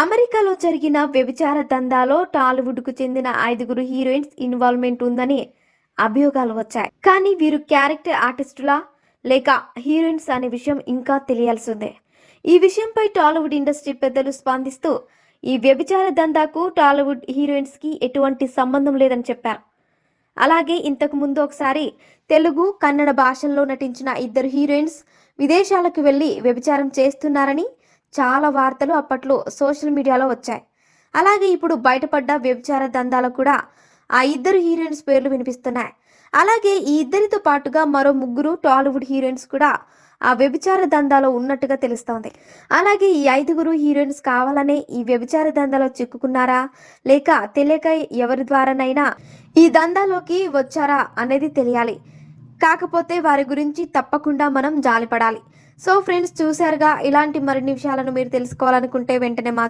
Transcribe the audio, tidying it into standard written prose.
అమెరికాలో జరిగిన వ్యభిచార దందాలో టాలీవుడ్‌కు చెందిన 5గురు హీరోయిన్స్ ఇన్వాల్వ్‌మెంట్ ఉందని అభియోగాలు వచ్చాయి. కానీ వీరు క్యారెక్టర్ ఆర్టిస్టులా? లేక హీరోయిన్స్ అనే విషయం ఇంకా తెలియాల్సి ఉంది. ఈ విషయంపై టాలీవుడ్ ఇండస్ట్రీ పెద్దలు స్పందిస్తూ ఈ వ్యభిచార దందాకు టాలీవుడ్ హీరోయిన్స్‌కి ఎటువంటి సంబంధం లేదని చెప్పారు. అలాగే ఇంతకు ముందు ఒకసారి తెలుగు, కన్నడ భాషల్లో నటించిన 2 హీరోయిన్స్ విదేశాలకు వెళ్లి వ్యభిచారం చేస్తున్నారని చాలా వార్తలు అప్పట్లో సోషల్ మీడియాలో వచ్చాయి. అలాగే ఇప్పుడు బయటపడ్డ వ్యభిచార దందాలో కూడా ఆ 2 హీరోయిన్స్ పేర్లు వినిపిస్తున్నాయి. అలాగే ఈ ఇద్దరితో పాటుగా మరో 3 టాలీవుడ్ హీరోయిన్స్ కూడా ఆ వ్యభిచార దందాలో ఉన్నట్టుగా తెలుస్తోంది. అలాగే ఈ 5గురు హీరోయిన్స్ కావాలనే ఈ వ్యభిచార దందాలో చిక్కుకున్నారా? లేక తెలియక ఎవరి ద్వారానైనా ఈ దందాలోకి వచ్చారా అనేది తెలియాలి. కాకపోతే వారి గురించి తప్పకుండా మనం జాలిపడాలి. సో ఫ్రెండ్స్, చూశారుగా, ఇలాంటి మరిన్ని విషయాలను మీరు తెలుసుకోవాలనుకుంటే వెంటనే మా